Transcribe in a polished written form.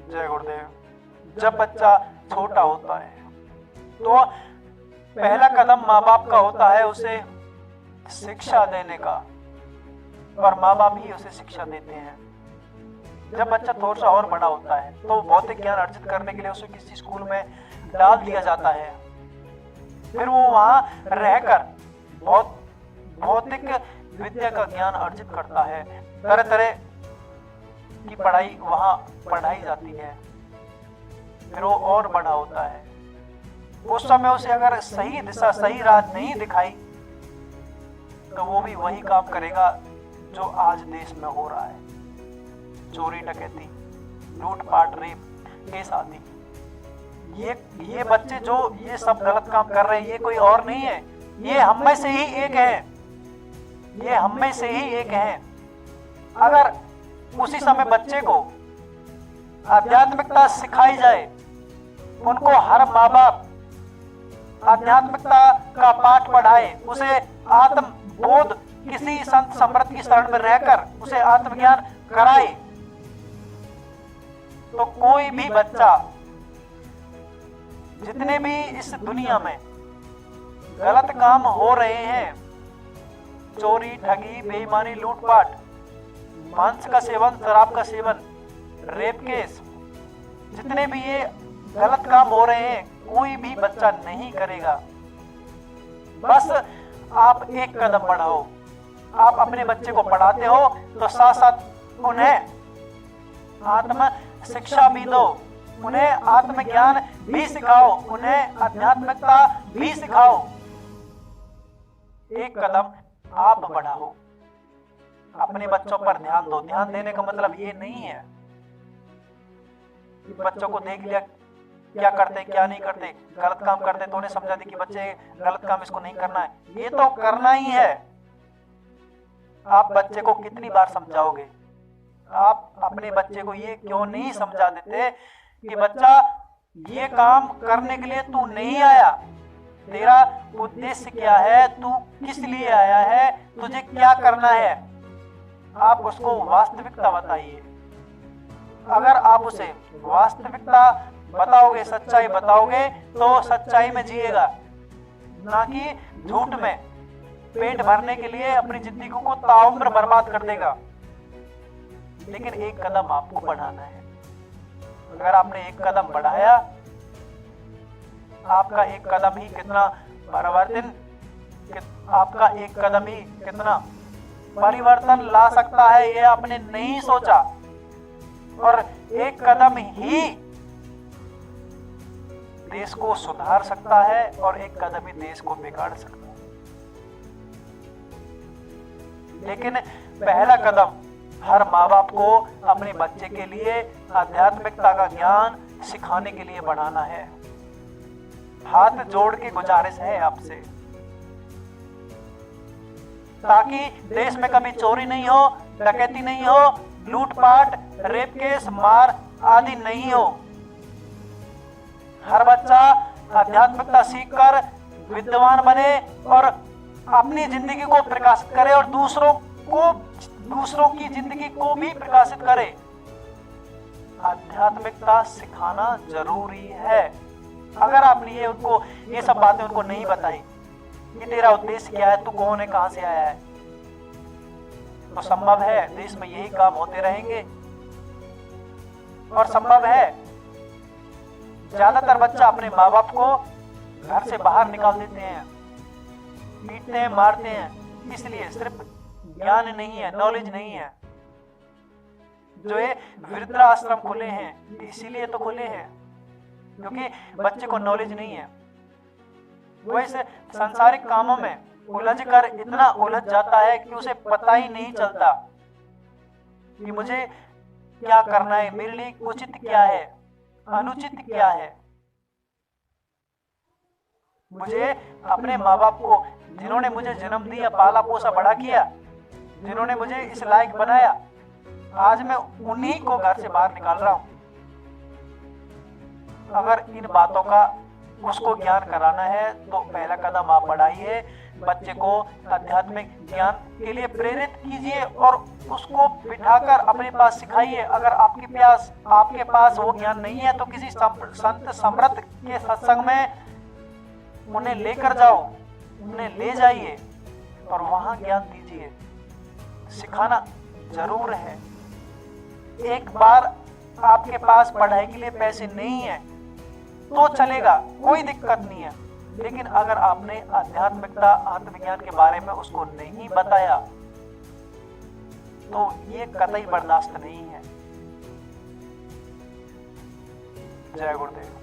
जय गुरुदेव। जब बच्चा छोटा होता है तो पहला कदम माँ बाप का होता है उसे शिक्षा देने का, और माँ बाप ही उसे शिक्षा देते हैं। जब बच्चा थोड़ा सा और बड़ा होता है तो भौतिक ज्ञान अर्जित करने के लिए उसे किसी स्कूल में डाल दिया जाता है। फिर वो वहां रहकर भौतिक विद्या का ज्ञान अर्जित करता है। तरह तरह की पढ़ाई वहां पढ़ाई जाती है। फिर वो और बड़ा होता है। उस समय उसे अगर सही दिशा सही राह नहीं दिखाई तो वो भी वही काम करेगा जो आज देश में हो रहा है। चोरी डकैती, लूटपाट, रेप, केस आदि। ये बच्चे जो ये सब गलत काम कर रहे हैं ये कोई और नहीं है, ये हम में से ही एक है। ये हम में से ही एक है। अगर उसी समय बच्चे को आध्यात्मिकता सिखाई जाए, उनको हर माँ बाप आध्यात्मिकता का पाठ पढ़ाए, उसे आत्म बोध किसी संत सम्राट की शरण में रहकर उसे आत्मज्ञान कराए, तो कोई भी बच्चा, जितने भी इस दुनिया में गलत काम हो रहे हैं, चोरी, ठगी, बेईमानी, लूटपाट, मांस का सेवन, शराब का सेवन, रेप केस, जितने भी ये गलत काम हो रहे हैं, कोई भी बच्चा नहीं करेगा। बस आप एक कदम बढ़ाओ। आप अपने बच्चे को पढ़ाते हो तो साथ साथ उन्हें आत्म शिक्षा भी दो, उन्हें आत्मज्ञान भी सिखाओ, उन्हें आध्यात्मिकता भी सिखाओ। एक कदम आप बढ़ाओ, अपने बच्चों पर ध्यान दो। ध्यान देने का मतलब ये नहीं है कि बच्चों को देख लिया क्या करते क्या नहीं करते, गलत काम करते तो उन्हें समझा दे कि बच्चे गलत काम इसको नहीं करना है। ये तो करना ही है। आप बच्चे को कितनी बार समझाओगे? आप अपने बच्चे को ये क्यों नहीं समझा देते कि बच्चा ये काम करने के लिए तू नहीं आया, तेरा उद्देश्य क्या है, तू किस लिए आया है, तुझे क्या करना है। आप उसको वास्तविकता बताइए। अगर आप उसे वास्तविकता बताओगे, सच्चाई बताओगे, तो सच्चाई में जिएगा, ना कि झूठ में पेट भरने के लिए अपनी जिंदगी को ताउम्र बर्बाद कर देगा। लेकिन एक कदम आपको बढ़ाना है। अगर आपने एक कदम बढ़ाया, आपका एक कदम ही कितना परिवर्तन, आपका एक कदम ही कितना परिवर्तन ला सकता है, ये आपने नहीं सोचा। और एक कदम ही देश को सुधार सकता है और एक कदम ही देश को बिगाड़ सकता है। लेकिन पहला कदम हर माँ बाप को अपने बच्चे के लिए आध्यात्मिकता का ज्ञान सिखाने के लिए बढ़ाना है। हाथ जोड़ के गुजारिश है आपसे, ताकि देश में कभी चोरी नहीं हो, डकैती नहीं हो, लूटपाट, रेप केस, मार आदि नहीं हो। हर बच्चा आध्यात्मिकता सीखकर विद्वान बने और अपनी जिंदगी को प्रकाशित करे और दूसरों की जिंदगी को भी प्रकाशित करे। आध्यात्मिकता सिखाना जरूरी है। अगर आपने ये सब बातें उनको नहीं बताई कि तेरा उद्देश्य क्या है, तू कौन है, कहां से आया है, तो संभव है देश में यही काम होते रहेंगे। और संभव है ज्यादातर बच्चा अपने माँ बाप को घर से बाहर निकाल देते हैं, पीटते हैं, मारते हैं, इसलिए सिर्फ ज्ञान नहीं है, नॉलेज नहीं है। जो ये वृद्धाश्रम खुले हैं इसीलिए तो खुले हैं क्योंकि बच्चे को नॉलेज नहीं है। वो इस सांसारिक कामों में उलझ कर इतना उलझ जाता है कि उसे पता ही नहीं चलता कि मुझे क्या करना है, मेरे लिए उचित क्या है, अनुचित क्या है। मुझे अपने माँ बाप को, जिन्होंने मुझे जन्म दिया, पाला पोसा बड़ा किया, जिन्होंने मुझे इस लायक बनाया, आज मैं उन्हीं को घर से बाहर निकाल रहा हूं। अगर इन बातों का उसको ज्ञान कराना है तो पहला कदम आप बढ़ाइए, बच्चे को आध्यात्मिक ज्ञान के लिए प्रेरित कीजिए और उसको बिठाकर अपने पास सिखाइए। अगर आपके पास वो ज्ञान नहीं है तो किसी संत समर्थ के सत्संग में उन्हें लेकर जाओ, उन्हें ले जाइए और वहां ज्ञान दीजिए। सिखाना जरूर है। एक बार आपके पास पढ़ाई के लिए पैसे नहीं है तो चलेगा, कोई दिक्कत नहीं है, लेकिन अगर आपने आध्यात्मिकता आत्मविज्ञान के बारे में उसको नहीं बताया तो ये कतई बर्दाश्त नहीं है। जय गुरुदेव।